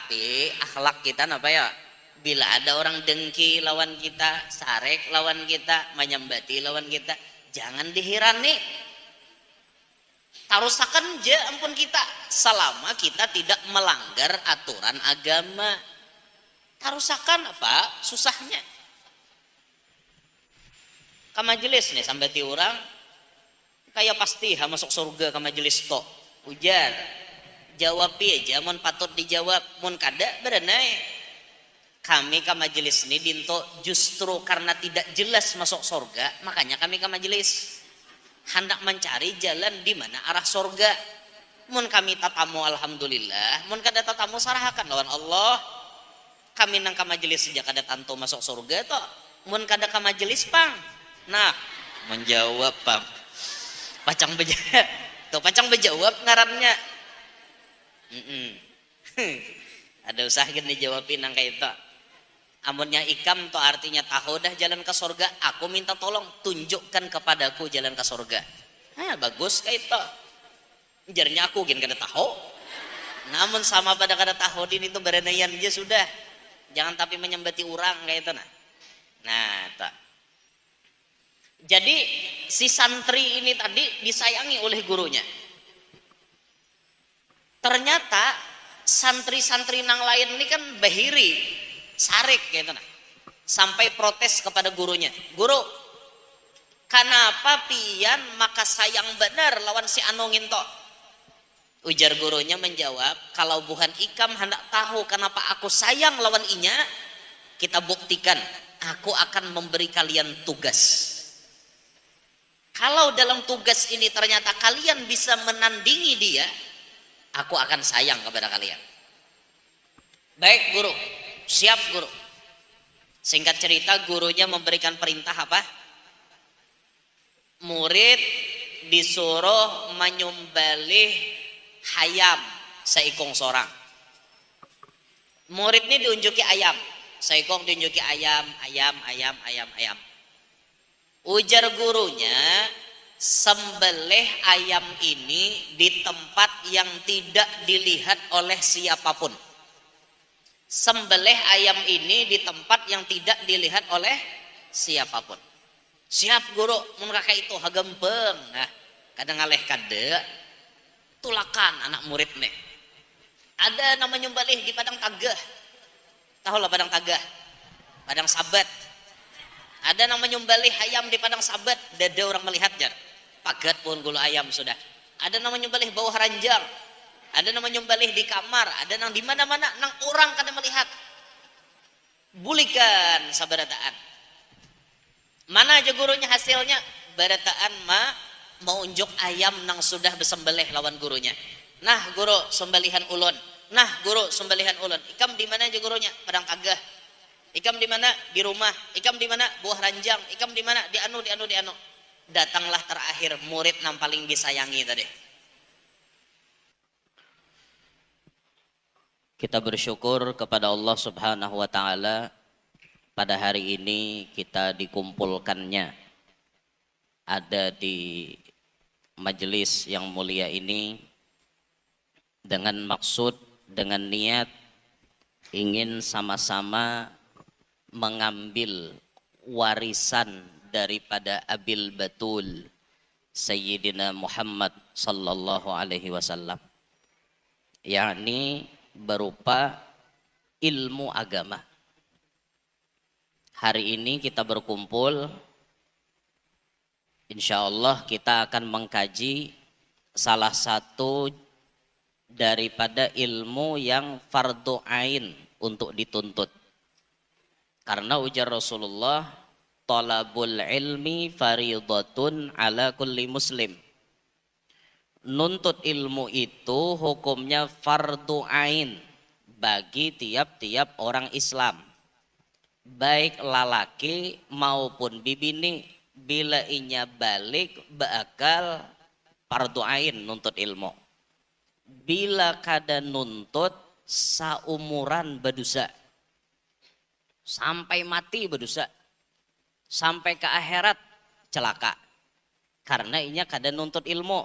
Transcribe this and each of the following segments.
Tapi akhlak kita apa ya? Bila ada orang dengki lawan kita, sarek lawan kita, menyembati lawan kita, jangan dihirani. Tarusakan je ampun kita selama kita tidak melanggar aturan agama. Tarusakan apa susahnya? Ke majelis nih sampai ti orang kayak pasti ha masuk surga ke majelis to. Ujar jawab aja mun patut dijawab mun kada berenai kami ke majelis ini dinto justru karena tidak jelas masuk surga makanya kami ke majelis hendak mencari jalan di mana arah surga. Mun kami tatamu alhamdulillah, mun kada tatamu sarahakan lawan Allah. Kami nang ke majelis sejak kada tanto masuk surga to. Mun kada ke majelis pang. Nah, menjawab pang. Pacang bejawab. Tuh pacang bejawab ngarannya. Ada usaha kan dijawabin nang kayak itu. Amunnya ikam to artinya tahu dah jalan ke surga, aku minta tolong tunjukkan kepadaku jalan ke surga. Bagus kayak itu. Jarnya aku gin kada tahu. Namun sama pada kada tahu din itu berenaian aja sudah. Jangan tapi menyembati orang kayak itu nah tak. Jadi si santri ini tadi disayangi oleh gurunya. Ternyata santri-santri nang lain ini kan bahiri, sarik gitu nah. Sampai protes kepada gurunya. Guru, kenapa pian maka sayang benar lawan si Anongin to? Ujar gurunya menjawab, kalau bukan ikam hendak tahu kenapa aku sayang lawan inya, kita buktikan. Aku akan memberi kalian tugas. Kalau dalam tugas ini ternyata kalian bisa menandingi dia, aku akan sayang kepada kalian. Baik guru, siap guru. Singkat cerita gurunya memberikan perintah apa? Murid disuruh menyembelih hayam seikung sorang. Murid ini diunjuki ayam, seikung diunjuki ayam. Ujar gurunya, sembelih ayam ini di tempat yang tidak dilihat oleh siapapun. Sembelih ayam ini di tempat yang tidak dilihat oleh siapapun. Siap guru, mun kakak itu hagempeng. Nah, kadang ngaleh kade tulakan anak murid nih. Ada nama nyembelih di padang tagah. Tahu lah padang tagah. Padang sabat. Ada nama nyembelih ayam di padang sabat, dada orang melihatnya. Pagat pun gulu ayam sudah. Ada nama nyembelih bawah ranjang. Ada nama nyembelih di kamar, ada nang di mana-mana nang orang kada melihat. Bulikan sabarataan. Mana aja gurunya hasilnya? Barataan mau unjuk ayam nang sudah bersembelih lawan gurunya. Nah, guru sembelihan ulun. Nah, guru sembelihan ulun. Ikam di mana aja gurunya? Padang tagah. Ikam di mana? Di rumah. Ikam di mana? Buah ranjang. Ikam di mana? Di anu. Datanglah terakhir murid yang paling disayangi tadi. Kita bersyukur kepada Allah Subhanahu wa taala pada hari ini kita dikumpulkannya ada di majelis yang mulia ini dengan maksud, dengan niat ingin sama-sama mengambil warisan daripada Abil Batul Sayyidina Muhammad sallallahu alaihi wasallam, yakni berupa ilmu agama. Hari ini kita berkumpul, insya Allah kita akan mengkaji salah satu daripada ilmu yang fardu ain untuk dituntut. Karena ujar Rasulullah, talabul ilmi faridatun ala kulli muslim. Nuntut ilmu itu hukumnya fardu ain bagi tiap-tiap orang Islam. Baik lalaki maupun bibini, bila inya balik bakal fardu ain nuntut ilmu. Bila kada nuntut saumuran berdosa. Sampai mati berdosa. Sampai ke akhirat celaka. Karena inya kada nuntut ilmu.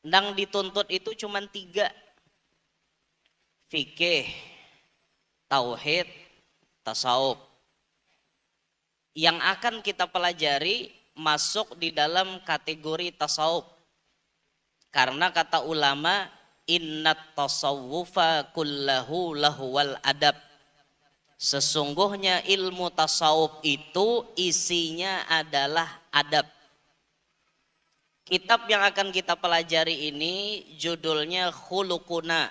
Nang dituntut itu cuma 3. fikih, tauhid, tasawuf. Yang akan kita pelajari masuk di dalam kategori tasawuf. Karena kata ulama, innat tasawwufa kullahu lahwal adab. Sesungguhnya ilmu tasawuf itu isinya adalah adab. Kitab yang akan kita pelajari ini judulnya Khuluquna.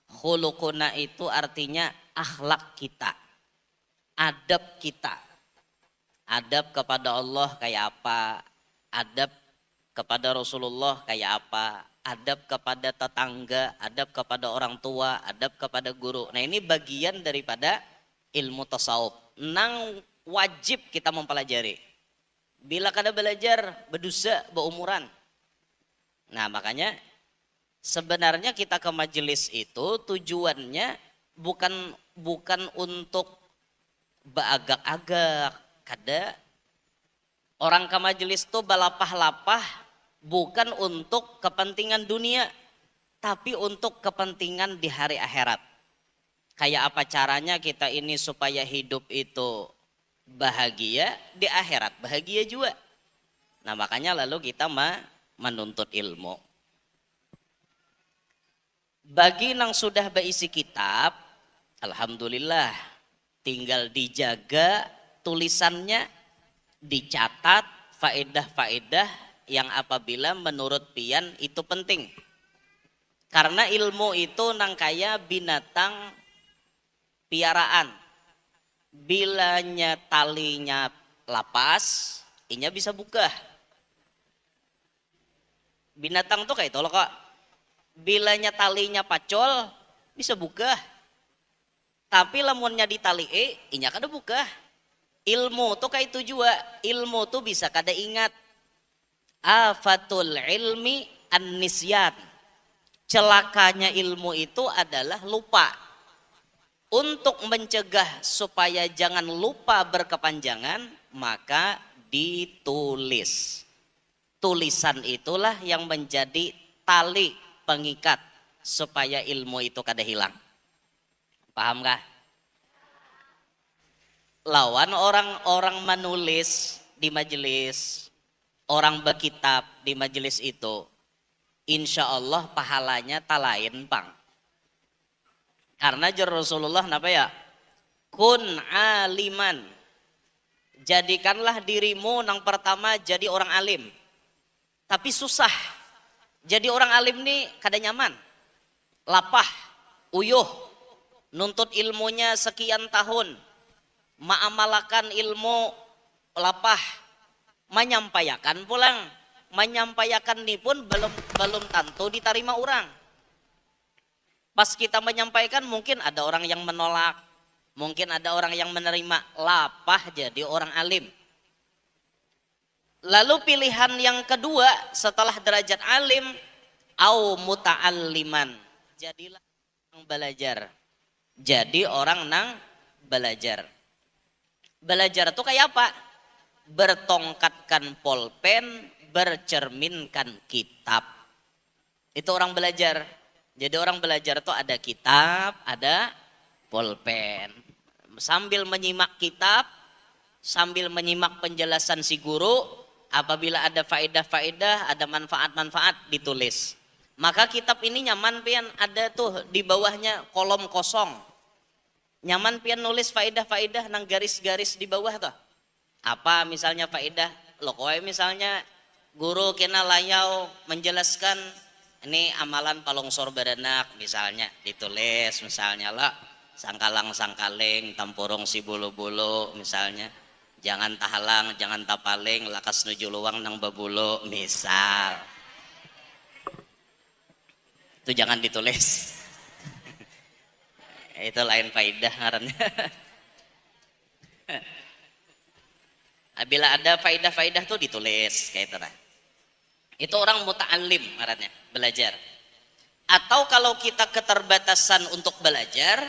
Khuluquna itu artinya akhlak kita, adab kita. Adab kepada Allah kayak apa, adab kepada Rasulullah kayak apa, adab kepada tetangga, adab kepada orang tua, adab kepada guru. Nah ini bagian daripada ilmu tasawuf. Nang wajib kita mempelajari. Bila kada belajar berdosa berumuran. Nah makanya sebenarnya kita ke majelis itu tujuannya bukan untuk beagak-agak. Kada orang ke majelis itu balapah-lapah bukan untuk kepentingan dunia, tapi untuk kepentingan di hari akhirat. Kayak apa caranya kita ini supaya hidup itu bahagia, di akhirat bahagia juga. Nah makanya lalu kita menuntut ilmu. Bagi yang sudah berisi kitab, alhamdulillah tinggal dijaga tulisannya, dicatat faedah-faedah yang apabila menurut pian itu penting. Karena ilmu itu nang kaya binatang piaraan. Bilanya talinya lapas, inya bisa buka. Binatang tuh kayak itu loh kok. Bilanya talinya pacol, bisa buka. Tapi lamunnya ditali inya kada buka. Ilmu tuh kayak itu juga. Ilmu tuh bisa kada ingat. Afatul ilmi an-nisyan. Celakanya ilmu itu adalah lupa. Untuk mencegah supaya jangan lupa berkepanjangan, maka ditulis. Tulisan itulah yang menjadi tali pengikat supaya ilmu itu kada hilang. Paham kah? Lawan orang-orang menulis di majelis, orang berkitab di majelis itu, insya Allah pahalanya tak lain pang. Karena jar Rasulullah napa ya? Kun aliman. Jadikanlah dirimu yang pertama jadi orang alim. Tapi susah. Jadi orang alim nih kada nyaman. Lapah, uyuh, nuntut ilmunya sekian tahun. Ma'amalakan ilmu lapah. Menyampaikan pulang. Menyampaikan ini pun belum tentu diterima orang. Pas kita menyampaikan mungkin ada orang yang menolak, mungkin ada orang yang menerima, lapah jadi orang alim. Lalu pilihan yang kedua setelah derajat alim, au muta'alliman. Jadilah orang belajar. Jadi orang nang belajar. Belajar itu kayak apa? Bertongkatkan pulpen, bercerminkan kitab. Itu orang belajar. Jadi orang belajar itu ada kitab, ada pulpen. Sambil menyimak kitab, sambil menyimak penjelasan si guru, apabila ada faedah-faedah, ada manfaat-manfaat ditulis. Maka kitab ini nyaman pian ada tuh di bawahnya kolom kosong. Nyaman pian nulis faedah-faedah nang garis-garis di bawah tuh. Apa misalnya faedah? Loh misalnya guru kena layau menjelaskan ini amalan palongsor beranak misalnya ditulis misalnya lah sangkalang sangkaling tampurung si bulu-bulu misalnya jangan tahalang jangan tapaling lakas nuju luang nang babulu misal itu jangan ditulis. Itu lain faedah ngarannya. Bila ada faedah-faedah tuh ditulis kayak itu lah. Itu orang muta'allim ngarannya, belajar. Atau kalau kita keterbatasan untuk belajar,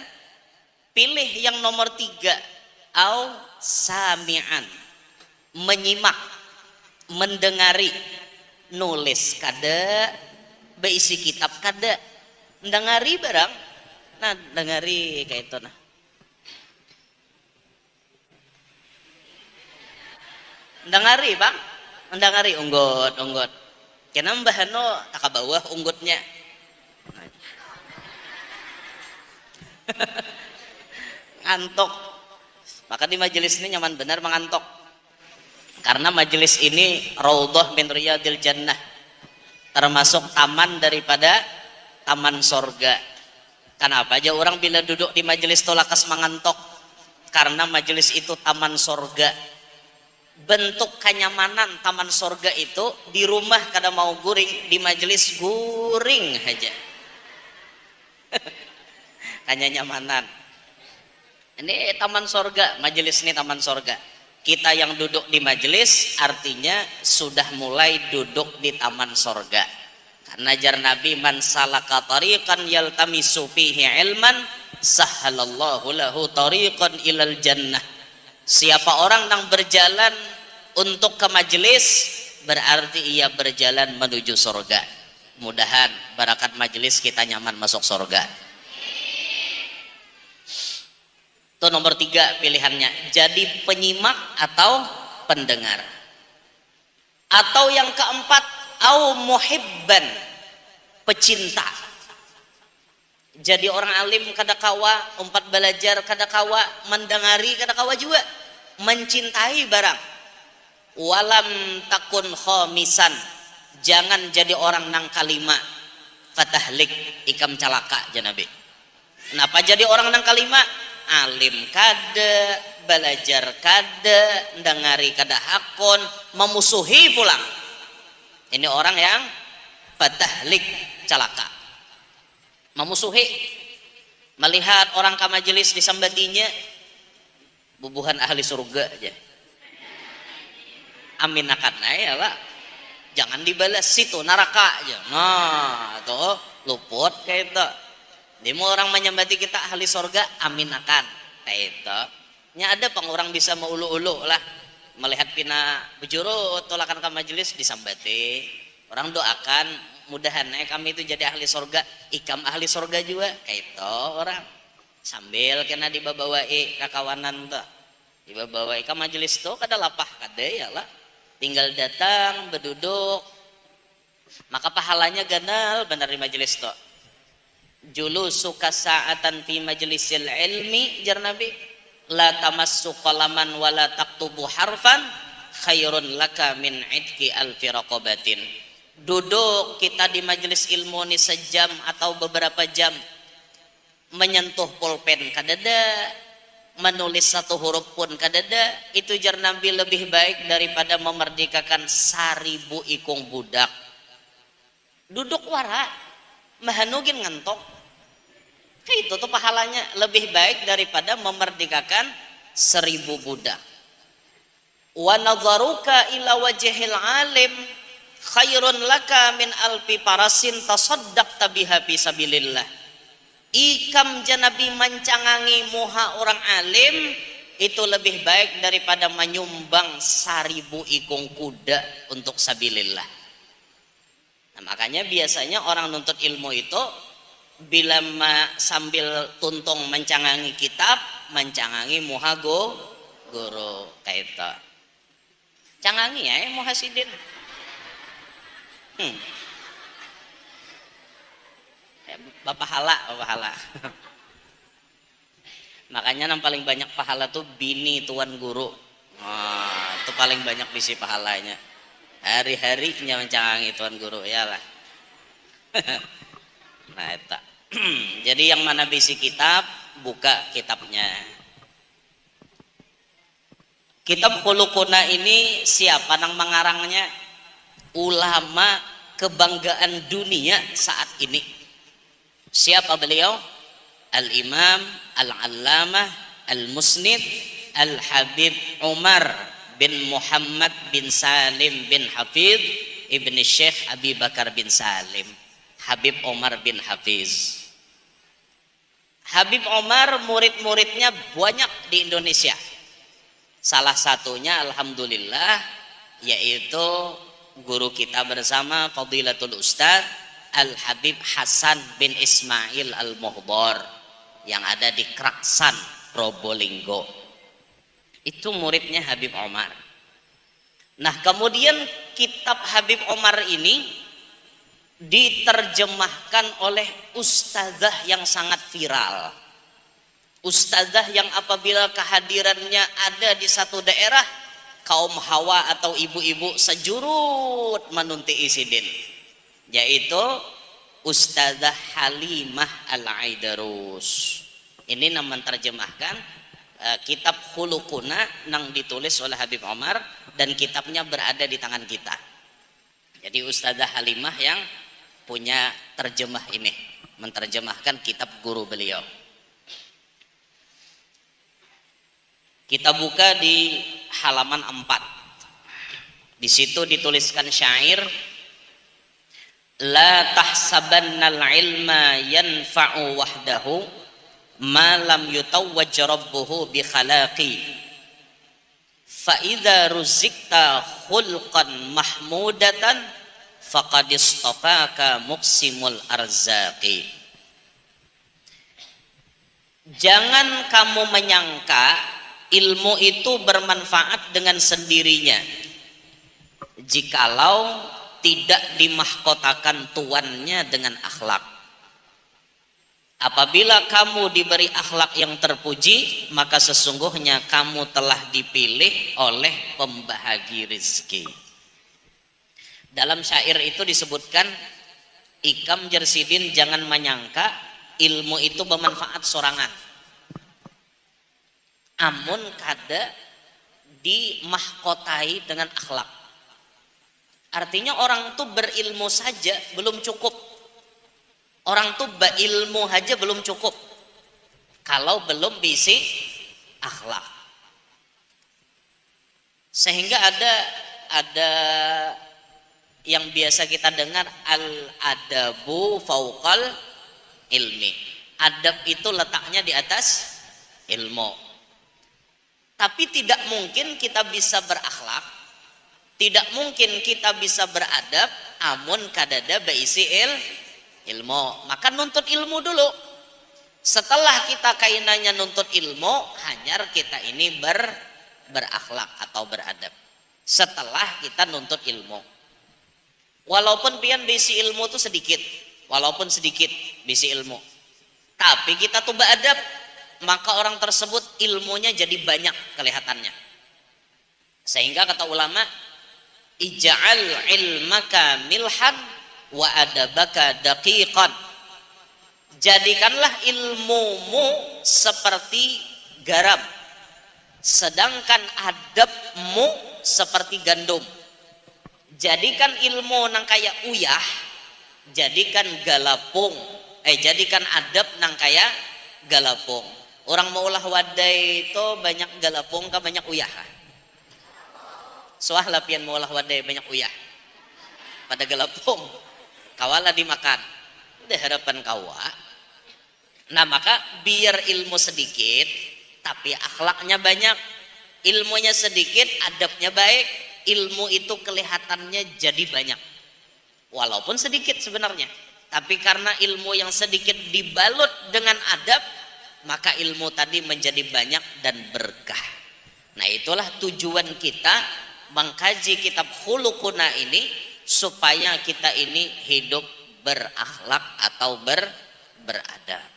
pilih yang nomor 3, au sami'an, menyimak, mendengari, nulis kada, beisi kitab kada, mendengari barang, Nah dengari kayak itu nah. Dengari bang, dengari unggut unggut. Kena mbah no tak bawah unggutnya. Ngantuk. Maka di majelis ini nyaman benar mengantuk. Karena majelis ini raudhah min riyadil jannah. Termasuk taman daripada taman sorga. Kenapa aja orang bila duduk di majelis tolakas mengantuk? Karena majelis itu taman sorga. Bentuk kenyamanan taman sorga itu di rumah kada mau guring, di majelis guring aja. Hanya nyamanan. Ini taman sorga, majelis ini taman sorga. Kita yang duduk di majelis artinya sudah mulai duduk di taman sorga. Karena ajar Nabi, man salaka tariqan yaltamisu fihi ilman sahhalallahu lahu tariqan ilal jannah. Siapa orang yang berjalan untuk ke majelis berarti ia berjalan menuju sorga. Mudahan barakat majelis kita nyaman masuk sorga. Itu nomor 3 pilihannya, jadi penyimak atau pendengar. Atau yang keempat, au muhibban, pecinta. Jadi orang alim kada kawa umpat belajar, kada kawa mendengari, kada kawa juga mencintai barang. Walam takun khomisan, jangan jadi orang nang kalima fatahlik ikam calaka janabi. Kenapa jadi orang nang kalima? Alim kada, belajar kada, dengari kada hakon, memusuhi pulang. Ini orang yang fatahlik calaka, memusuhi. Melihat orang ke majelis disambatinya, bubuhan ahli surga aja. Amin akan ya pak, jangan dibalas situ neraka aja. Nah tuh luput kayak itu. Demo orang menyambati kita ahli surga, amin akan kayak itu. Nya ada pang orang bisa meulu-ulu lah melihat pina bujurut tolakan ke majelis disambati. Orang doakan mudahan kami itu jadi ahli surga, ikam ahli surga juga kayak itu orang. Sambil kena dibawai kakawanan tuh, dibawai ke majelis tuh kada lapah kada ya lah. Tinggal datang berduduk, maka pahalanya ganal benar di majelis tuh. Julusuka sa'atan fi majlisil ilmi jar Nabi, la tamassu qalaman wa la taktubu harfan khairun laka min idki alfi raqabatin. Duduk kita di majelis ilmu ini sejam atau beberapa jam, menyentuh pulpen kadada, menulis satu huruf pun kadada, itu jar Nabi lebih baik daripada memerdekakan 1000 ikung budak. Duduk wara mahanugin ngantok, kayak itu tuh pahalanya lebih baik daripada memerdekakan 1000 budak. Wa nadharuka ila wajhil alim khairun laka min alfi parasin tasaddaqta biha fi sabilillah. Ikam janabi mencangangi muha orang alim itu lebih baik daripada menyumbang 1000 ikung kuda untuk sabilillah. Nah, makanya biasanya orang nuntut ilmu itu bila sambil tuntung mencangangi kitab, mencangangi muha guru kayak itu. Cangangi ya muhasidin. Bapak hala. Makanya yang paling banyak pahala tuh bini tuan guru. Itu paling banyak bisi pahalanya. Hari-harinya mencangangi tuan guru ya lah. Nah itu. Jadi yang mana bisi kitab, buka kitabnya. Kitab Khuluquna ini siapa yang mengarangnya? Ulama kebanggaan dunia saat ini. Siapa beliau? Al-Imam Al-Allamah Al-Musnid Al-Habib Umar bin Muhammad bin Salim bin Hafidh Ibn Syekh Abi Bakar bin Salim. Habib Umar bin Hafiz. Habib Umar murid-muridnya banyak di Indonesia. Salah satunya alhamdulillah yaitu guru kita bersama Fadilatul Ustaz Al-Habib Hasan bin Ismail Al-Muhdar. yang ada di Kraksan, Probolinggo. Itu muridnya Habib Omar. Nah, kemudian kitab Habib Omar ini diterjemahkan oleh ustazah yang sangat viral. Ustazah yang apabila kehadirannya ada di satu daerah, kaum hawa atau ibu-ibu sejurut menunti isidin, yaitu Ustazah Halimah Al-Aidarus. Ini nama terjemahkan kitab Khuluquna yang ditulis oleh Habib Omar, dan kitabnya berada di tangan kita. Jadi Ustazah Halimah yang punya terjemah ini, menterjemahkan kitab guru beliau. Kita buka di halaman 4. Di situ dituliskan syair, la tahsabannal ilma yanfa'u wahdahu ma lam yutawwaj rabbuhu bi khalaqi fa idza ruzikta khulqan mahmudatan faqad istafaka muqsimul arzaqi. Jangan kamu menyangka ilmu itu bermanfaat dengan sendirinya jikalau tidak dimahkotakan tuannya dengan akhlak. Apabila kamu diberi akhlak yang terpuji, maka sesungguhnya kamu telah dipilih oleh pembahagi rezeki. Dalam syair itu disebutkan, Ikam Jersidin jangan menyangka ilmu itu bermanfaat sorangan, amun kada dimahkotai dengan akhlak. Artinya orang tuh berilmu saja belum cukup. Orang tuh berilmu aja belum cukup kalau belum bisi akhlak. Sehingga ada yang biasa kita dengar, al-adabu fauqal ilmi. Adab itu letaknya di atas ilmu. Tapi tidak mungkin kita bisa berakhlak, tidak mungkin kita bisa beradab amun kadada beisi ilmu. Maka nuntut ilmu dulu. Setelah kita kainanya nuntut ilmu, hanyar kita ini berakhlak atau beradab. Setelah kita nuntut ilmu, walaupun pian bisi ilmu itu sedikit, walaupun sedikit bisi ilmu, tapi kita tuh beradab, maka orang tersebut ilmunya jadi banyak kelihatannya. Sehingga kata ulama, ij'al ilmaka milhan wa adabaka daqiqan. Jadikanlah ilmumu seperti garam, sedangkan adabmu seperti gandum. Jadikan ilmu nang kaya uyah, jadikan galapung, jadikan adab nang kaya galapung. Orang mau ulah wadai itu banyak galapung ke banyak uyah. Soal lapian mau ulah wadai banyak uyah pada galapung, kawala dimakan. Udah harapan kawa. Nah, maka biar ilmu sedikit tapi akhlaknya banyak, ilmunya sedikit adabnya baik, ilmu itu kelihatannya jadi banyak walaupun sedikit sebenarnya, tapi karena ilmu yang sedikit dibalut dengan adab, maka ilmu tadi menjadi banyak dan berkah. Nah, itulah tujuan kita mengkaji kitab Khuluquna ini, supaya kita ini hidup berakhlak atau beradab.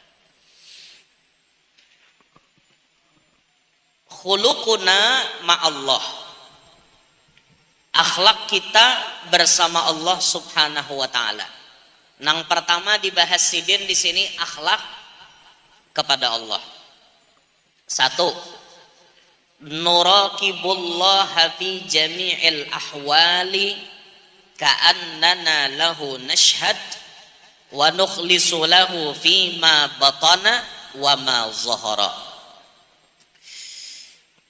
Khuluquna ma'allah, akhlak kita bersama Allah Subhanahu wa taala. Yang pertama dibahas sidin di sini akhlak kepada Allah. Satu, nuraqibullaha fi jami'il ahwali ka'annana lahu nashhad wa nukhlisu lahu fi ma batana wa ma zahara.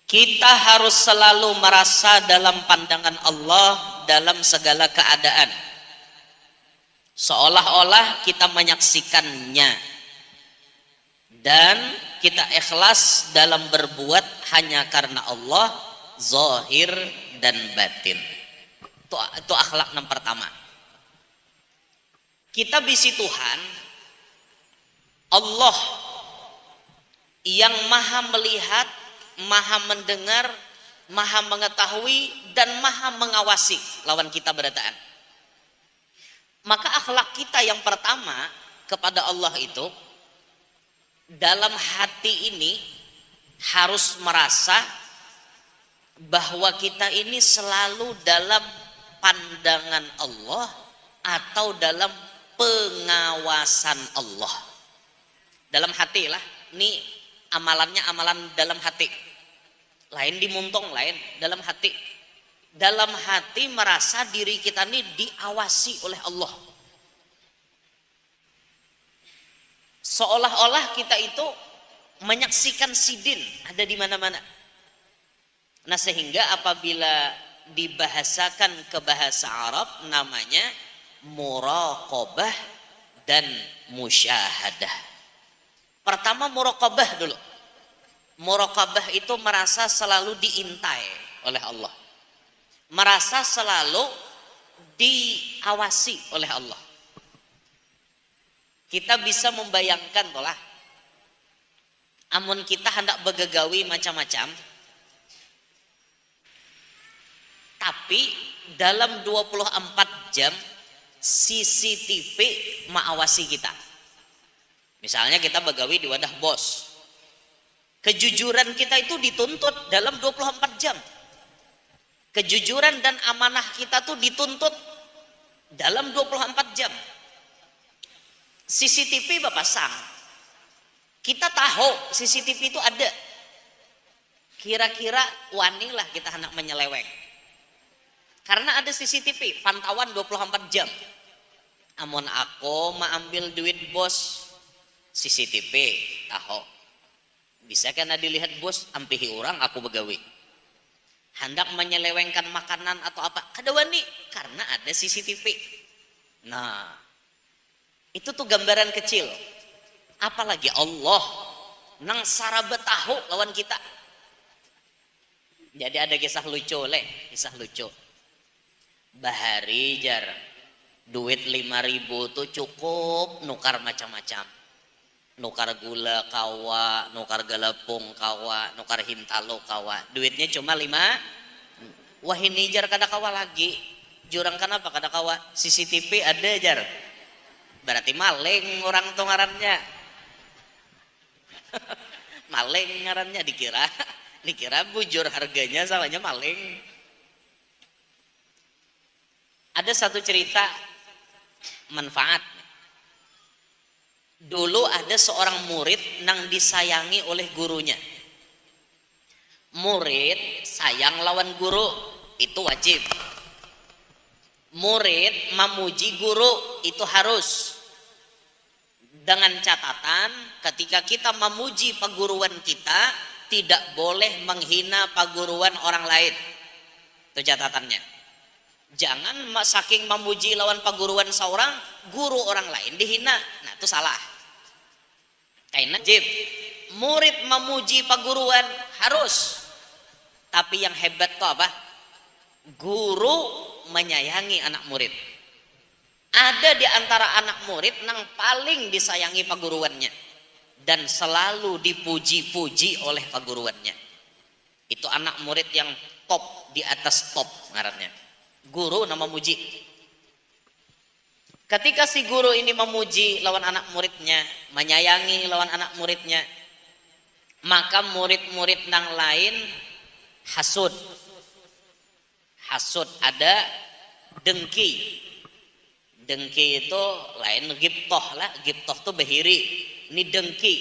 Kita harus selalu merasa dalam pandangan Allah dalam segala keadaan, seolah-olah kita menyaksikannya, dan kita ikhlas dalam berbuat hanya karena Allah, zahir dan batin. Itu akhlak yang pertama. Kita bisi Tuhan, Allah yang maha melihat, maha mendengar, maha mengetahui, dan maha mengawasi lawan kita berataan. Maka akhlak kita yang pertama kepada Allah itu, dalam hati ini harus merasa bahwa kita ini selalu dalam pandangan Allah atau dalam pengawasan Allah. Dalam hati lah, ini amalannya amalan dalam hati. Lain dimuntung, lain dalam hati. Dalam hati merasa diri kita ini diawasi oleh Allah. Seolah-olah kita itu menyaksikan sidin ada di mana-mana. Nah, sehingga apabila dibahasakan ke bahasa Arab namanya muraqabah dan musyahadah. Pertama muraqabah dulu. Muraqabah itu merasa selalu diintai oleh Allah. Merasa selalu diawasi oleh Allah. Kita bisa membayangkan tolah, amun kita hendak begegawi macam-macam, tapi dalam 24 jam CCTV mengawasi kita. Misalnya kita begawi di wadah bos, kejujuran kita itu dituntut dalam 24 jam. Kejujuran dan amanah kita tuh dituntut dalam 24 jam. CCTV berpasang. Kita tahu CCTV itu ada. Kira-kira wanilah kita hendak menyeleweng. Karena ada CCTV, pantauan 24 jam. Amun aku mau ambil duit bos, CCTV tahu. Bisa karena dilihat bos, ampihi orang aku begawi. Hendak menyelewengkan makanan atau apa, kada wani karena ada CCTV. Nah, itu tuh gambaran kecil. Apalagi Allah nang saraba tahu lawan kita. Jadi ada kisah lucu kisah lucu. Bahari jar duit 5.000 tuh cukup nukar macam-macam. Nukar gula kawa, nukar galapung kawa, nukar hintalo kawa. Duitnya cuma 5. Wah ini jar kada kawa lagi. Jurang kenapa kada kawa? CCTV ada jar. Berarti maling orang tuh ngarannya. Maling ngarannya dikira bujur harganya salahnya maling. Ada satu cerita manfaat. Dulu ada seorang murid yang disayangi oleh gurunya. Murid sayang lawan guru itu wajib. Murid memuji guru itu harus. Dengan catatan ketika kita memuji perguruan kita tidak boleh menghina perguruan orang lain. Itu catatannya. Jangan saking memuji lawan perguruan seorang, guru orang lain dihina. Nah itu salah. Karena wajib. Murid memuji perguruan harus. Tapi yang hebat tuh apa? Guru menyayangi anak murid. Ada di antara anak murid yang paling disayangi perguruannya dan selalu dipuji-puji oleh perguruannya. Itu anak murid yang top, di atas top ngarannya. Guru nama muji. Ketika si guru ini memuji lawan anak muridnya, menyayangi lawan anak muridnya, maka murid-murid yang lain hasud. Hasud ada dengki. Dengki itu lain gibtoh lah. Gibtoh itu behiri. Ini dengki.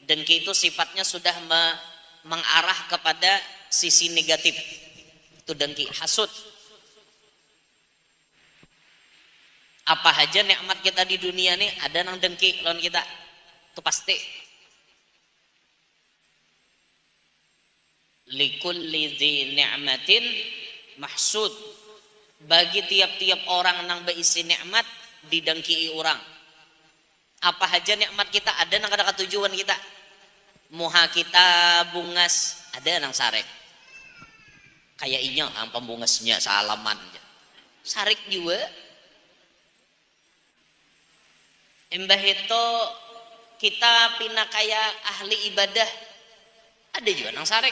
Dengki itu sifatnya sudah mengarah kepada sisi negatif. Itu dengki, hasud. Apa aja nikmat kita di dunia nih ada nang dengki lawan kita. Itu pasti. Likulli dzi ni'matin mahsud. Bagi tiap-tiap orang nang berisi nikmat didengki orang. Apa aja nikmat kita ada nang ada ketujuan kita. Muha kita bungas ada nang sarek. Kayak inya ang pembungasnya salaman. Sarik juga. Embah itu kita pina kayak ahli ibadah, ada juga nang sarek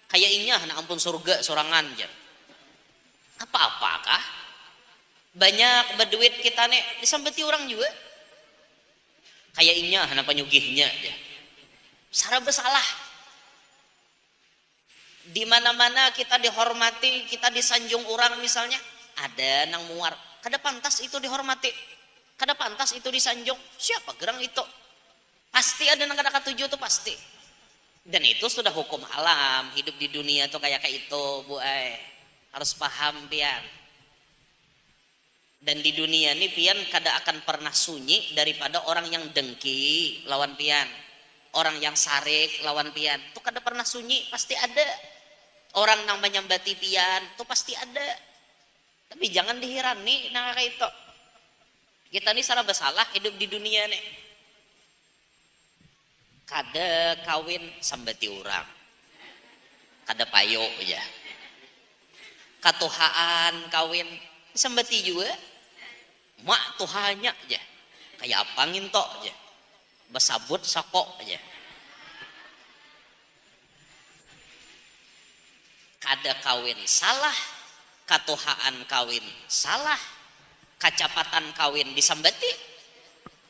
kayak inya na ampun surga sorangan aja. Apa-apakah banyak berduit kita nih disambeti orang juga kayak inya na penyugihnya aja. Sara bersalah. Di mana-mana kita dihormati, kita disanjung orang misalnya, ada nang muar. Kada pantas itu dihormati, kada pantas itu disanjung. Siapa gerang itu? Pasti ada nang kada katuju tuh pasti. Dan itu sudah hukum alam, hidup di dunia tuh kayak itu, Bu Ai. Harus paham pian. Dan di dunia ini pian kada akan pernah sunyi daripada orang yang dengki lawan pian. Orang yang sarik lawan pian. Tuh kada pernah sunyi, pasti ada. Orang yang menyambati pian tuh pasti ada. Tapi jangan dihirani nah kayak itu. Kita nih salah bersalah hidup di dunia nih. Kada kawin sambati orang. Kada payo aja. Katuhaan kawin sambati juga. Mak tuhanya aja. Kayak apa ngintok aja. Besabut sakok aja. Kada kawin salah, katuhaan kawin salah, kacapatan kawin disambati.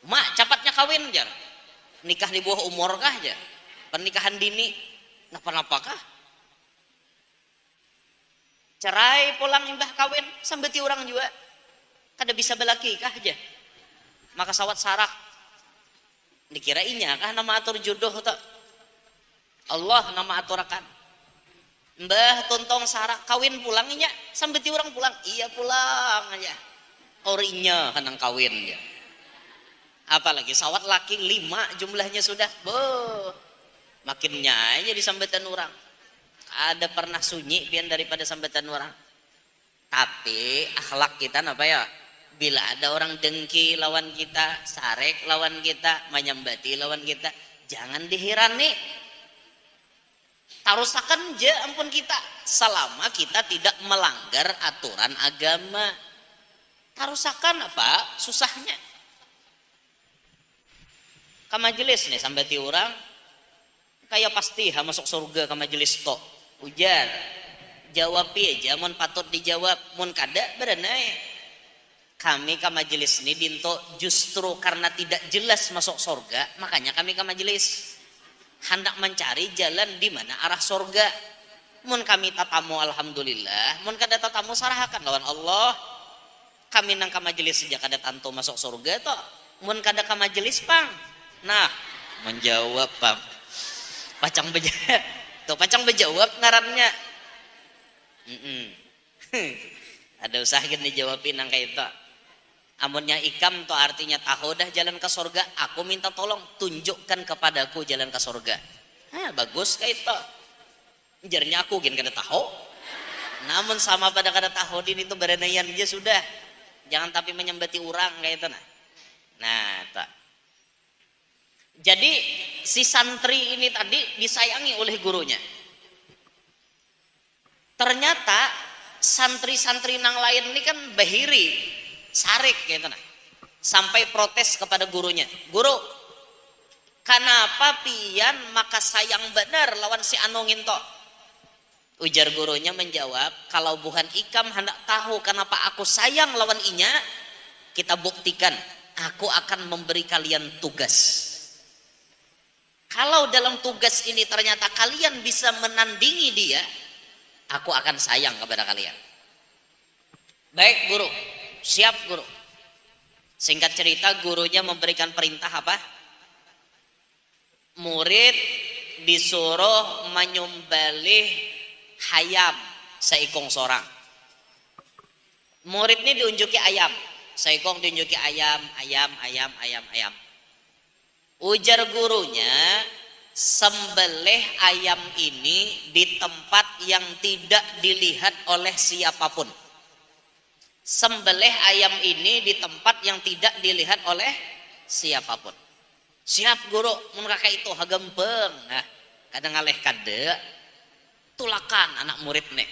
Mak capatnya kawin jar. Nikah di bawah umur kah aja? Pernikahan dini napa-napakah? Cerai pulang imbah kawin sambati orang juga. Kada bisa belaki kah aja? Maka sawat sarak. Dikira inya kah nama atur jodoh tak? Allah nama aturakan. Mbah tontong sarak kawin pulangnya sambeti orang pulang, iya pulang aja. Orinya kanang kawin ya. Apalagi sawat laki 5 jumlahnya sudah, makinnya aja disambetan orang. Ada pernah sunyi pian daripada sambetan orang. Tapi akhlak kita apa ya? Bila ada orang dengki lawan kita, sarek lawan kita, menyambati lawan kita, jangan dihirani. Tarusakan je ampun kita selama kita tidak melanggar aturan agama. Tarusakan apa susahnya? Ke majelis nih sambati orang kayak pasti masuk surga ke majelis tok. Ujar jawab aja mun patut dijawab, mun kada berenai. Kami ke majelis ini dinto justru karena tidak jelas masuk surga, makanya kami ke majelis. Hendak mencari jalan di mana arah surga. Mun kami tatamu alhamdulillah, mun kada tatamu sarahakan lawan Allah. Kami nang ka majelis saja kada tantu masuk surga toh. Mun kada ka majelis pang. Nah, menjawab pang. Pacang bejawab. Tuh pacang bejawab ngarannya. Ada usaha kan dijawabin nang kayak itu. Amunnya ikam to artinya tahu dah jalan ke surga, aku minta tolong tunjukkan kepadaku jalan ke surga. Bagus kayak itu. Jarnya aku gin kada tahu. Namun sama pada kada tahu din itu berenaian aja sudah. Jangan tapi menyembati orang kayak itu nah. Tak. Jadi si santri ini tadi disayangi oleh gurunya. Ternyata santri-santri nang lain ini kan bahiri. Sarik gitu nah. Sampai protes kepada gurunya. Guru, kenapa pian maka sayang benar lawan si anu nginto? Ujar gurunya menjawab, kalau bukan ikam hendak tahu kenapa aku sayang lawan inya, kita buktikan. Aku akan memberi kalian tugas. Kalau dalam tugas ini ternyata kalian bisa menandingi dia, aku akan sayang kepada kalian. Baik guru. Siap guru. Singkat cerita gurunya memberikan perintah apa? Murid disuruh menyembelih hayam seikong sorang. Murid ini diunjuki ayam. Seikong diunjuki ayam. Ujar gurunya, sembelih ayam ini di tempat yang tidak dilihat oleh siapapun. Sembelih ayam ini di tempat yang tidak dilihat oleh siapapun. Siap guru, mun kakak itu hagempeng. Nah, kadang ngaleh kade tulakan anak murid nih.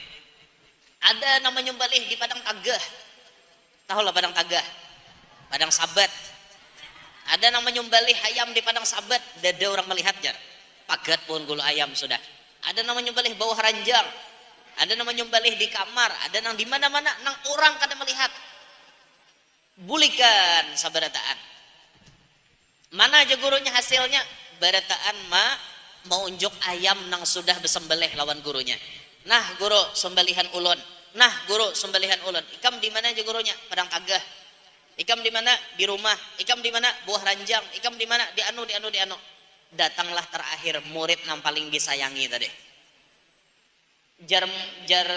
Ada nama nyembelih di padang tagah. Tahu lah padang tagah? Padang sabat. Ada yang menyembelih ayam di padang sabat, dada orang melihat jar. Pagat pun gulu ayam sudah. Ada yang menyembelih bawah ranjang, ada yang menyembelih di kamar, ada yang di mana-mana, nang orang kada melihat. Bulikan sabarataan. Mana aja gurunya hasilnya? Barataan mau unjuk ayam nang sudah besembelih lawan gurunya. Nah guru sembelihan ulun. Nah guru sembelihan ulun. Ikam di mana aja gurunya? Padang kagah. Ikam di mana? Di rumah. Ikam di mana? Buah ranjang. Ikam di mana? Di anu. Datanglah terakhir murid yang paling disayangi tadi. Jar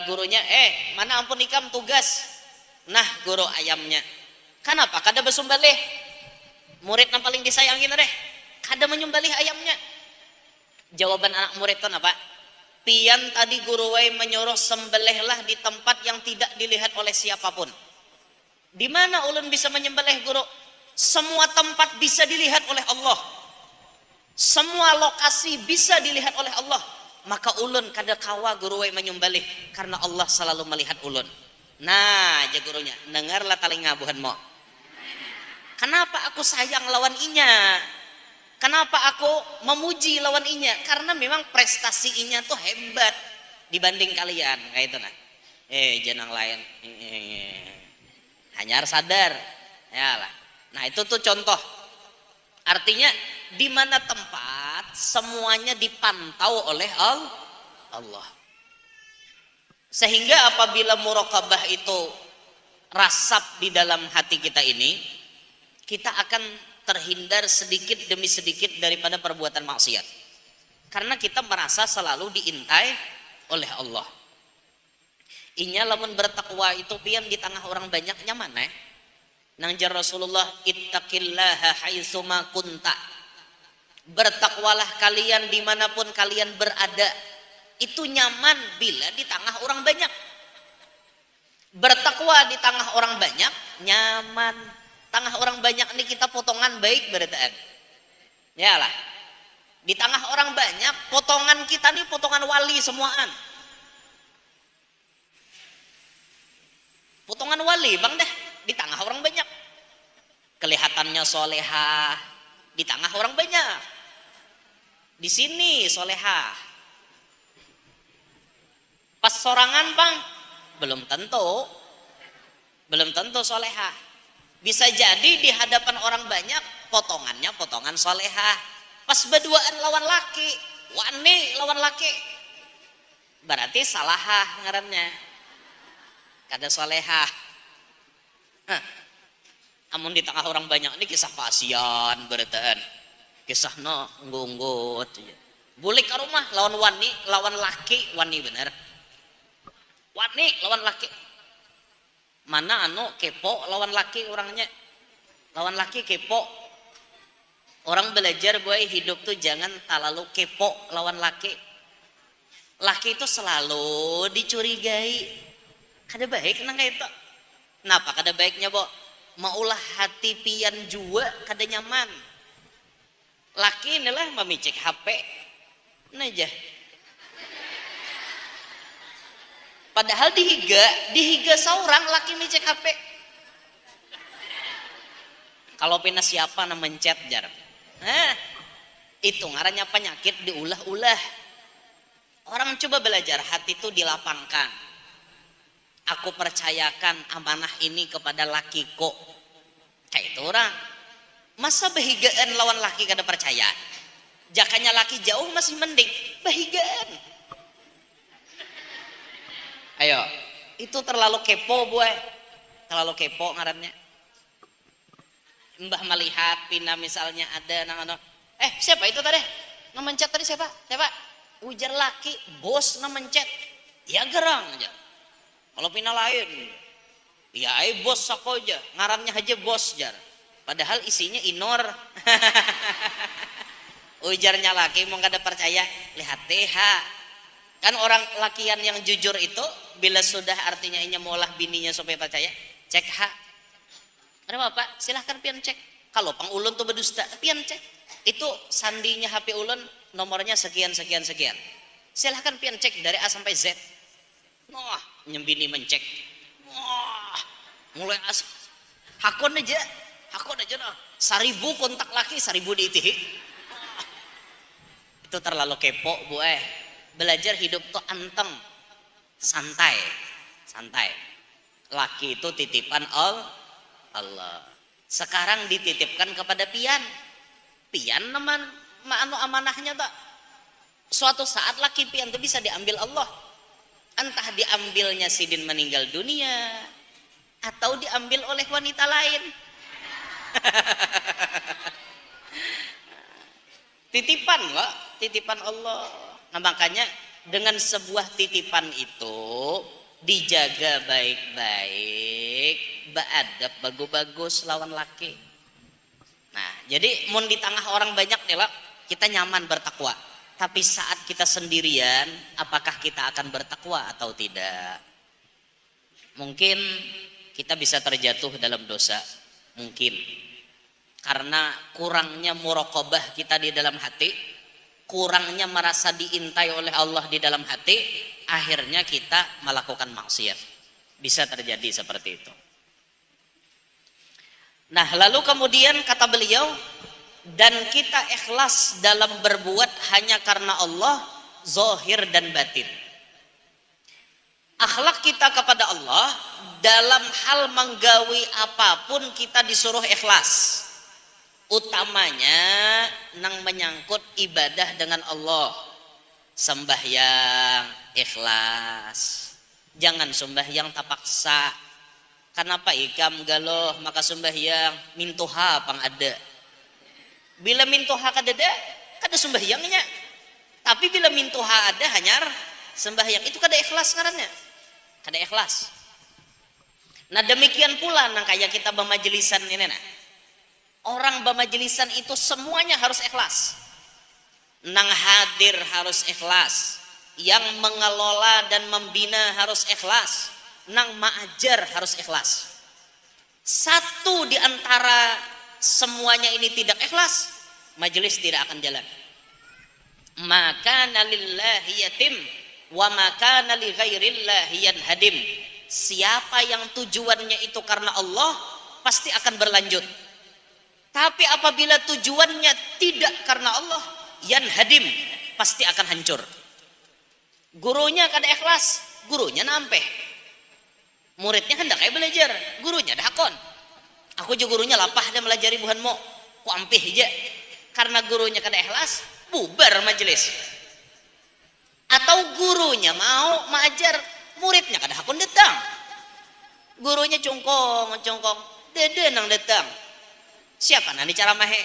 gurunya, mana ampun ikam tugas. Nah guru ayamnya. Kenapa? Kada bersembelih. Murid yang paling disayangi tadi. Kada menyembelih ayamnya. Jawaban anak murid itu apa? Pian tadi guru wai menyuruh sembelihlah di tempat yang tidak dilihat oleh siapapun. Di mana ulun bisa menyembelih guru? Semua tempat bisa dilihat oleh Allah. Semua lokasi bisa dilihat oleh Allah. Maka ulun kada kawa guru wai menyembelih karena Allah selalu melihat ulun. Nah, aja gurunya, dengarlah talinga buhanmu. Kenapa aku sayang lawan inya? Kenapa aku memuji lawan inya? Karena memang prestasi inya tuh hebat dibanding kalian, kayak itu nah. Jangan lain. Hanya harus sadar. Yalah. Nah, itu tuh contoh. Artinya di mana tempat semuanya dipantau oleh Allah. Sehingga apabila muraqabah itu rasap di dalam hati kita ini, kita akan terhindar sedikit demi sedikit daripada perbuatan maksiat. Karena kita merasa selalu diintai oleh Allah. Inya lamun bertakwa itu pian di tengah orang banyak nyaman Nang jar Rasulullah ittaqillaha haitsuma kunta. Bertakwalah kalian dimanapun kalian berada. Itu nyaman bila di tengah orang banyak. Bertakwa di tengah orang banyak nyaman. Tengah orang banyak ini kita potongan baik berataan. Yalah. Di tengah orang banyak potongan kita nih potongan wali semuaan. Potongan wali bang dah di tengah orang banyak. Kelihatannya solehah di tengah orang banyak. Di sini solehah. Pas sorangan bang belum tentu solehah. Bisa jadi di hadapan orang banyak potongannya potongan solehah. Pas berduaan lawan laki, wani lawan laki, berarti salahah ngarannya. Kada solehah. Amun di tengah orang banyak ini kisah pasian berataan. Kisah no ngunggut. Bulik ke rumah lawan wani, lawan laki, wani bener. Wani lawan laki. Mana anu kepo lawan laki orangnya. Lawan laki kepo. Orang belajar boy hidup tuh jangan terlalu kepo lawan laki. Laki itu selalu dicurigai. Kada baik nang kayak itu. Kenapa kada baiknya, Bo? Maulah hati pian jua kada nyaman. Laki inilah memicik HP. Nah aja. Padahal dihiga seorang laki micik HP. Kalau pina siapa na mencet jar. Itu ngarannya penyakit diulah-ulah. Orang coba belajar hati itu dilapangkan. Aku percayakan amanah ini kepada lakiku. Kayak itu orang. Masa bahigaan lawan laki kada percaya? Jakanya laki jauh masih mending. Bahigaan. Ayo, itu terlalu kepo boy. Terlalu kepo ngarannya. Mbah melihat pina misalnya ada nang siapa itu tadi? Nang mencet tadi siapa? Siapa? Ujar laki, bos nang mencet. Ya gerang aja. Kalau pina lain, ya bos sako aja, ngarannya aja bos jar. Padahal isinya inor. Ujarnya laki mau kada percaya, lihat TH. Kan orang lakian yang jujur itu bila sudah artinya inya maulah bininya supaya percaya, cek H. Ada apa? Silahkan pian cek. Kalau pang ulun tuh berdusta, pian cek. Itu sandinya HP ulun nomornya sekian. Silahkan pian cek dari A sampai Z. Wah, nyembini mencek. Wah, mulai hakon aja no. 1000 kontak laki 1000 diitihi. Itu terlalu kepo bu. Belajar hidup tuh anteng, santai, santai. Laki itu titipan Allah. Sekarang dititipkan kepada pian. Pian neman anu amanahnya tak. Suatu saat laki pian itu bisa diambil Allah. Entah diambilnya sidin meninggal dunia atau diambil oleh wanita lain. Titipan kok, titipan Allah. Nah makanya dengan sebuah titipan itu dijaga baik-baik, beadab bagus-bagus lawan laki. Nah jadi mun di tengah orang banyak nih lah, kita nyaman bertakwa. Tapi saat kita sendirian, apakah kita akan bertakwa atau tidak? Mungkin kita bisa terjatuh dalam dosa, mungkin karena kurangnya muraqabah kita di dalam hati, kurangnya merasa diintai oleh Allah di dalam hati, akhirnya kita melakukan maksiat. Bisa terjadi seperti itu. Nah lalu kemudian kata beliau, dan kita ikhlas dalam berbuat hanya karena Allah, zahir dan batin. Akhlak kita kepada Allah dalam hal menggawi apapun kita disuruh ikhlas. Utamanya nang menyangkut ibadah dengan Allah. Sembahyang ikhlas. Jangan sembahyang tapaksa. Kenapa ikam galoh maka sembahyang mintuha pang ada. Bila mintuha kadada, kada sembahyangnya. Tapi bila mintuha ada hanyar sembahyang. Itu kada ikhlas ngarannya. Kada ikhlas. Nah demikian pula nang kayak kita bermajelisan ini nah. Orang bermajelisan itu semuanya harus ikhlas. Nang hadir harus ikhlas. Yang mengelola dan membina harus ikhlas. Nang ma'ajar harus ikhlas. Satu di antara semuanya ini tidak ikhlas, majelis tidak akan jalan. Maka lillahi yatim wa maka li ghairillahi yanhadim. Siapa yang tujuannya itu karena Allah pasti akan berlanjut. Tapi apabila tujuannya tidak karena Allah, yanhadim, pasti akan hancur. Gurunya kada ikhlas, gurunya nampeh. Muridnya hendak kayak belajar, gurunya dakon. Aku juga gurunya lapah dan melajari buhanmu, ku ampih aja. Karena gurunya kada ikhlas, bubar majelis. Atau gurunya mau mengajar, muridnya kada hakun datang. Gurunya cungkong, dede nang datang. Siapa nang dicaramahe?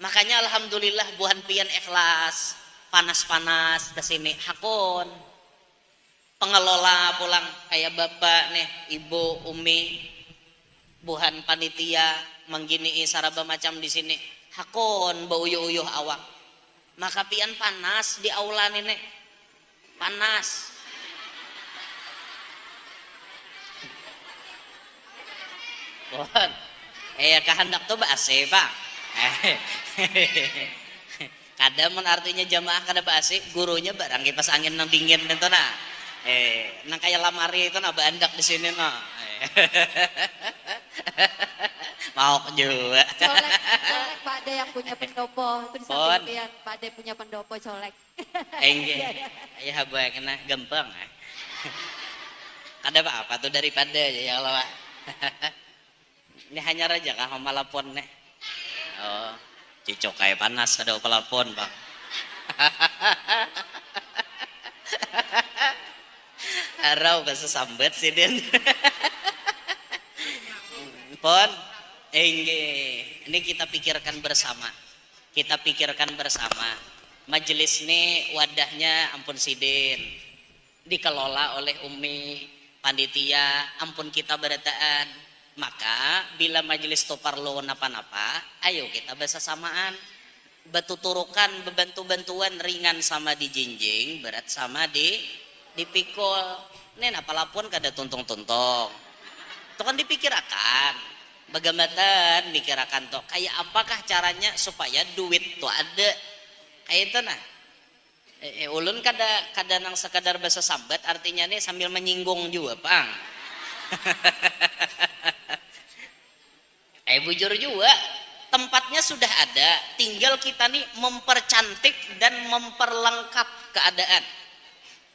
Makanya alhamdulillah buhan pian ikhlas, panas-panas kesini hakun. Pengelola pulang kayak bapak nih, ibu, umi, buhan panitia menggini saraba macam di sini hakon bau uyuh awak. Maka pian panas di aula ini, panas. Buhan, kehendak tuh bahasa pak. Kadang artinya jamaah kada bahasa, gurunya barang kipas angin nang dingin itu nah. Nang kayak lamari itu nah bandak di sini nah. Mau juga. Colek Pak Ade yang punya pendopo. Itu di samping pian Pak Ade punya pendopo colek. Enggak. Ya boleh kena gempeng. Ada apa tuh daripada ya Allah. Ini hanya raja kah malapon nih. Oh, cicok kayak panas ada pelapon, Bang. Arau bahasa sambat sih Den. Pon, ini kita pikirkan bersama. Kita pikirkan bersama. Majelis ini wadahnya ampun sidin, dikelola oleh umi, panitia, ampun kita berataan. Maka bila majelis tu perlu napa-napa, ayo kita bersamaan, betuturukan, bebantu-bantuan ringan sama dijinjing, berat sama dipikul. Nen apalapun kada tuntung-tuntung. Itu kan dipikirkan. Bagaimana dikirakan tuh kayak apakah caranya supaya duit tuh ada. Kayak itu nah. Ulun kada nang sekadar bahasa sambat artinya nih sambil menyinggung juga, Pang. Bujur juga tempatnya sudah ada, tinggal kita nih mempercantik dan memperlengkap keadaan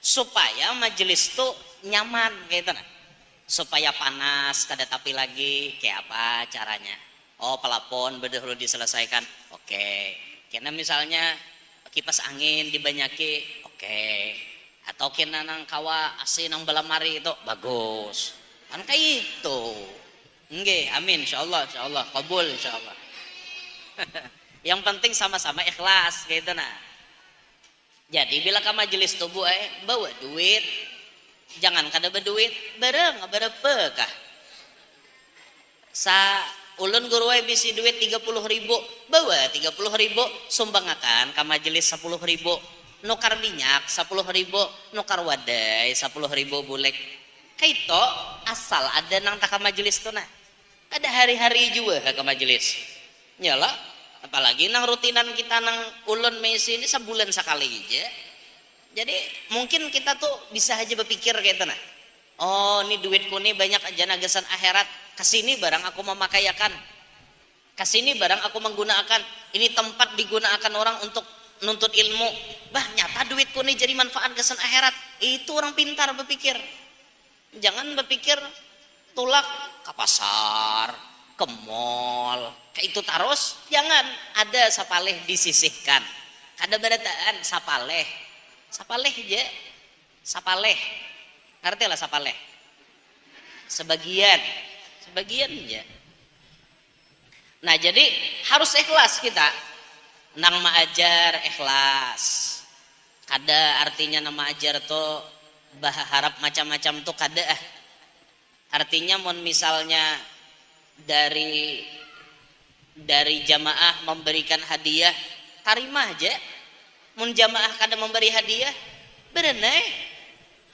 supaya majelis tuh nyaman gitu nah. Supaya panas kada tapi lagi kayak apa caranya? Oh, pelapon dulu diselesaikan. Oke. Karena misalnya kipas angin dibanyaki. Oke. Atau kena nang kawa AC nang balamari itu bagus. Kan kayak itu. Nggih, amin insyaallah, kabul insyaallah. Yang penting sama-sama ikhlas gitu nah. Jadi bila ke majelis tubuh bawa duit, jangan kada berduit, bareng berapa kah? Sa ulun guru bisi duit 30.000, bawa 30.000 sumbangakan ke majelis 10.000, nukar minyak 10.000, nukar wadai 10.000 bulek. Kaito asal ada nang tak ke majelis tuh nah. Ada hari-hari juga ke majelis. Nyala, apalagi nang rutinan kita nang ulun mesi ini sebulan sekali aja. Jadi mungkin kita tuh bisa aja berpikir kayak itu nah. Oh, ini duitku nih banyak aja nagasan akhirat. Kesini barang aku memakaikan. Kesini barang aku menggunakan. Ini tempat digunakan orang untuk nuntut ilmu. Bah, nyata duitku nih jadi manfaat gasan akhirat. Itu orang pintar berpikir. Jangan berpikir tulak ke pasar, ke mall, kayak itu terus. Jangan, ada sapaleh disisihkan. Kada berataan sapaleh aja, sapaleh. Ngerti lah sapaleh. Sebagian aja. Nah, jadi harus ikhlas kita. Nang maajar ikhlas. Kada artinya nama ajar tuh harap macam-macam tuh kada artinya mon misalnya dari jamaah memberikan hadiah tarimah aja. Mun jamaah kada memberi hadiah berenai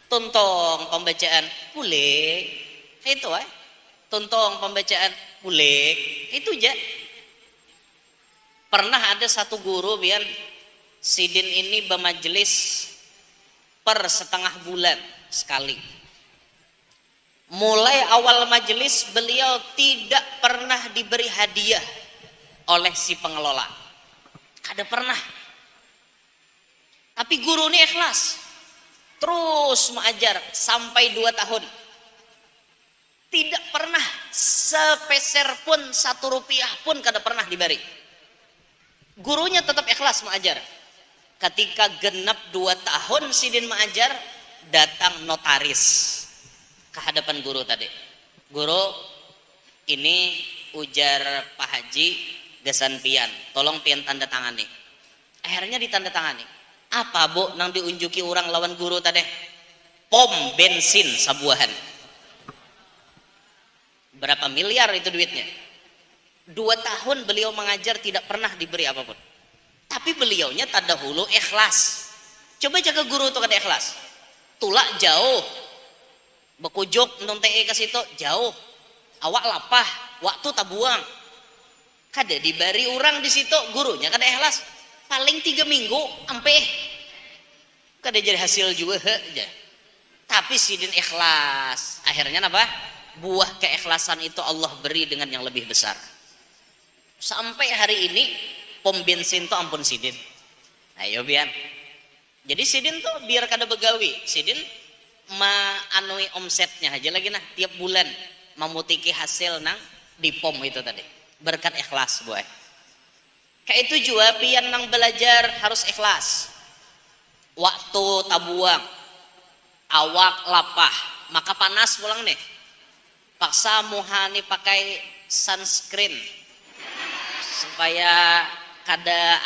tontong pembacaan boleh itu tontong pembacaan boleh itu aja. Pernah ada satu guru biar sidin ini bermajelis per setengah bulan sekali. Mulai awal majelis beliau tidak pernah diberi hadiah oleh si pengelola. Kada pernah. Tapi guru ini ikhlas. Terus mengajar sampai 2 tahun. Tidak pernah sepeser pun 1 rupiah pun kada pernah diberi. Gurunya tetap ikhlas mengajar. Ketika genap 2 tahun sidin mengajar, datang notaris ke hadapan guru tadi. Guru, ini ujar Pak Haji gasan pian, tolong pian tanda tangani. Akhirnya ditanda tangani. Apa bu nang diunjuki orang lawan guru tadi? Pom bensin sabuahan. Berapa miliar itu duitnya? 2 tahun beliau mengajar tidak pernah diberi apapun. Tapi beliaunya tak dahulu ikhlas. Coba jaga guru tuh kada ikhlas. Tulak jauh. Bekujok nonton ke situ jauh. Awak lapah, waktu tak buang. Kada diberi orang di situ, gurunya kada ikhlas. Paling 3 minggu ampe. Kada jadi hasil juga aja. Tapi sidin ikhlas. Akhirnya apa? Buah keikhlasan itu Allah beri dengan yang lebih besar. Sampai hari ini pom bensin tuh ampun sidin. Ayo biar. Jadi sidin tuh biar kada begawi. Sidin anui omsetnya aja lagi nah tiap bulan memutiki hasil nang di pom itu tadi. Berkat ikhlas buat. Kayak itu juga pian nang belajar harus ikhlas. Waktu tabuang, awak lapah, maka panas pulang nih. Paksa muhani pakai sunscreen supaya kada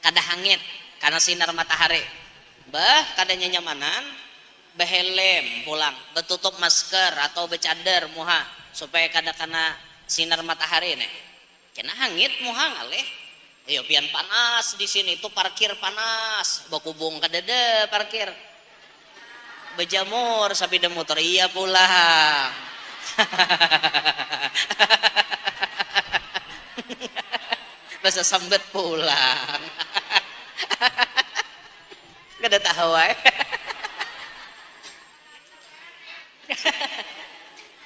kada hangit karena sinar matahari. Kada nyamanan, behelm pulang, betutup masker atau becadar muha supaya kada kena sinar matahari nih. Kena hangit muha ngalih. Ayo pian panas di sini tuh parkir panas, bakubung kadada parkir. Bejamur sepeda motor iya pulang. Basa sambet pulang. Kada tahu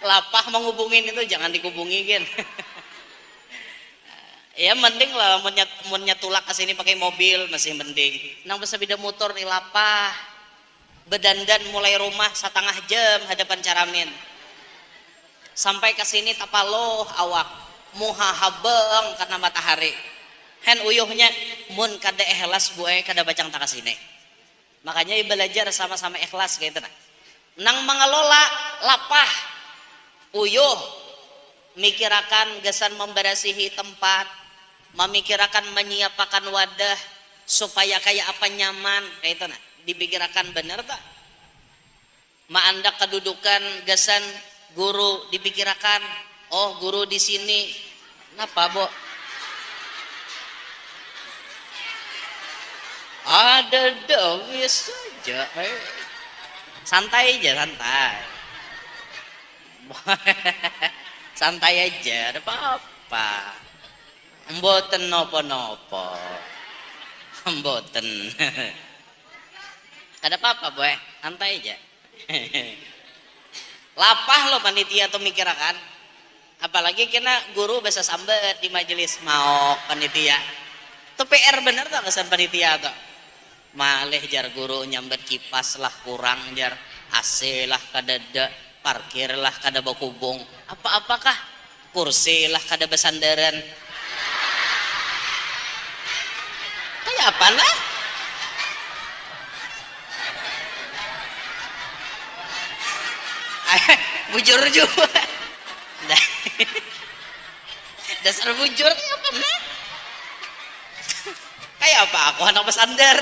lapah menghubungin itu jangan dikubungi kan. Ya mending lah mun nyatulak ke sini pakai mobil masih mending. Nang sepeda motor nih lapah. Bedandan mulai rumah setengah jam hadapan Caramin. Sampai ke sini tapaloh awak muha habeng karena matahari. Hen uyuhnya mun kada ikhlas buai kada bacang tak sini. Makanya belajar sama-sama ikhlas gitu nah. Nang mengelola lapah uyuh mikirakan gesan memberasihi tempat, memikirakan menyiapkan wadah supaya kayak apa nyaman kayak itu nah. Dipikirakan bener tak? Anda kedudukan gesan guru dipikirakan. Oh guru di sini. Kenapa Bo? Ada dong saja. Santai aja santai. Santai aja, ada apa-apa. Mboten nopo-nopo. Mboten. Ada apa-apa boy, santai aja. Lapah lo panitia tuh mikirakan. Apalagi kena guru bahasa sambet di majelis mau panitia. Tuh PR bener tuh kesan panitia tuh. Malih jar guru nyambet kipas lah kurang jar, AC lah kadada, parkir lah kada bakubung. Apa-apakah? Kursi lah kada besandaran. Kayak apa lah? Bujur juga. Dasar bujur apa nah? Kayak apa aku anak pesandar.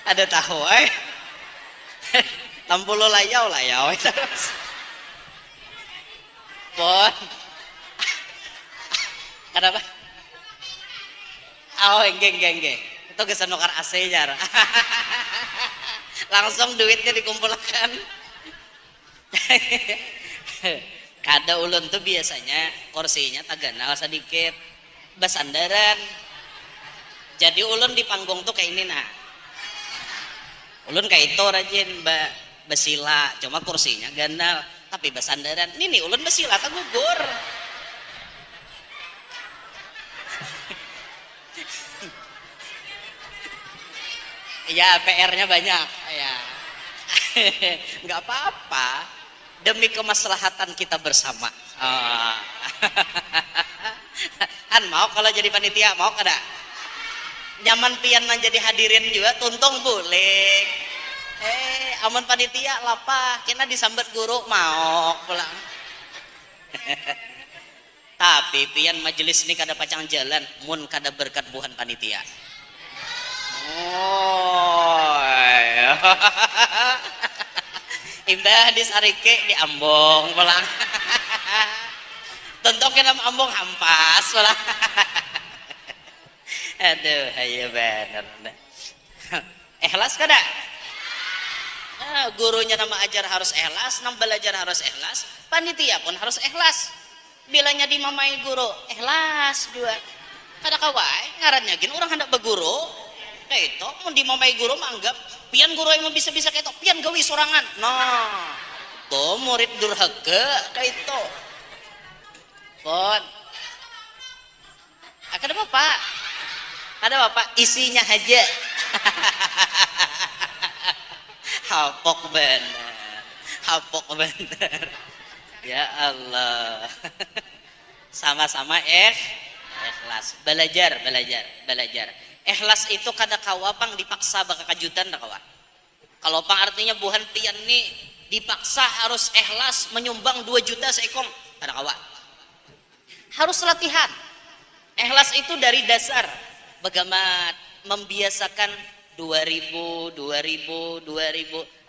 Ada tahu lampu lo layau terus pon kenapa enggak itu kesan nukar AC jar langsung duitnya dikumpulkan. Kada ulun tuh biasanya kursinya taganal sedikit basandaran, jadi ulun di panggung tuh kayak ini nah. Ulun kayak itu rajin basila, cuma kursinya ganal, tapi basandaran. Ini nih ulun basila tak gugur. Ya PR-nya banyak, ya. Nggak apa-apa, demi kemaslahatan kita bersama. Oh. Han mau kalau jadi panitia mau kada? Nyaman pian menjadi hadirin juga tuntung boleh. Aman panitia lapah kena disambet guru mau pulang. Tapi pian majelis ini kada pacang jalan mun kada berkat buhan panitia. Oh. Imbah disarike di Ambong pulang. Tuntung kena Ambong hampas pulang. Aduh, ayo bener. Ikhlas kada? Gurunya nama ajar harus ikhlas, nama belajar harus ikhlas, panitia pun harus ikhlas. Bilanya dimamai guru, ikhlas dua. Kada kawai, ngarannya gini orang hendak beguru. Kayak itu, mau dimamai guru menganggap pian guru yang bisa-bisa kayak itu, pian gawi sorangan. Nah, tuh murid durhaka kayak itu. Pon. Kada bapak. Ada bapak isinya aja. Hapok bener. Ya Allah. Sama-sama ikhlas. Belajar. Ikhlas itu kada kawapang dipaksa baka kajutan dah kawan. Kalau pang artinya buhan pian nih dipaksa harus ikhlas menyumbang 2 juta seekong kada kawan. Harus latihan. Ikhlas itu dari dasar. Bagaimana membiasakan 2000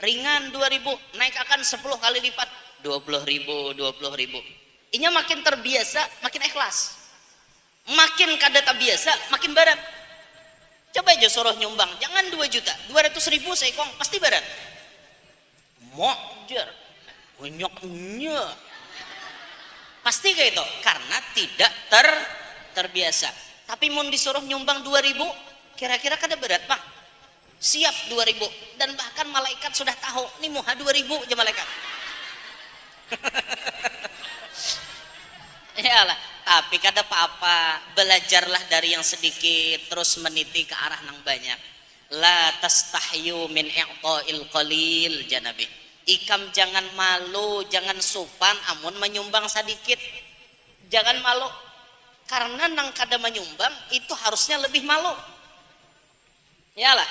ringan 2000 naik akan 10 kali lipat 20.000 inya makin terbiasa makin ikhlas, makin kada terbiasa makin berat. Coba aja suruh nyumbang jangan 2 juta 200.000 seekong pasti berat mokjer banyaknya pasti kayak itu karena tidak terbiasa. Tapi mun disuruh nyumbang 2.000, kira-kira kada berat Pak? Siap 2.000, dan bahkan malaikat sudah tahu nih muha 2.000 aja malaikat. Yalah, tapi kada apa-apa, belajarlah dari yang sedikit terus meniti ke arah yang banyak. La tastahyu min i'ta'il qalil janabi. Ikam jangan malu, jangan supan amun menyumbang sedikit. Jangan malu, karena nang kada menyumbang itu harusnya lebih malu. Yalah,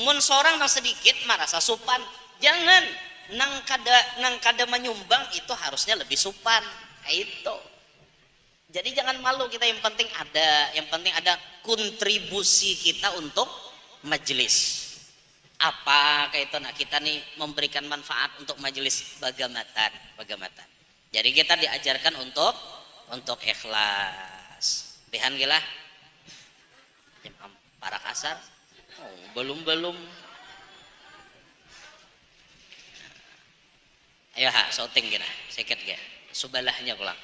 mun seorang nang sedikit merasa supan, jangan nang kada menyumbang itu harusnya lebih supan. Itu. Jadi jangan malu kita, yang penting ada kontribusi kita untuk majelis. Apa kayak itu, nah kita nih memberikan manfaat untuk majelis bagamatan. Jadi kita diajarkan untuk ikhlas. Lihan gila. Jam para kasar. Oh, belum. Ayo ha, shooting gina. Seket ge. Subelahnya pulang.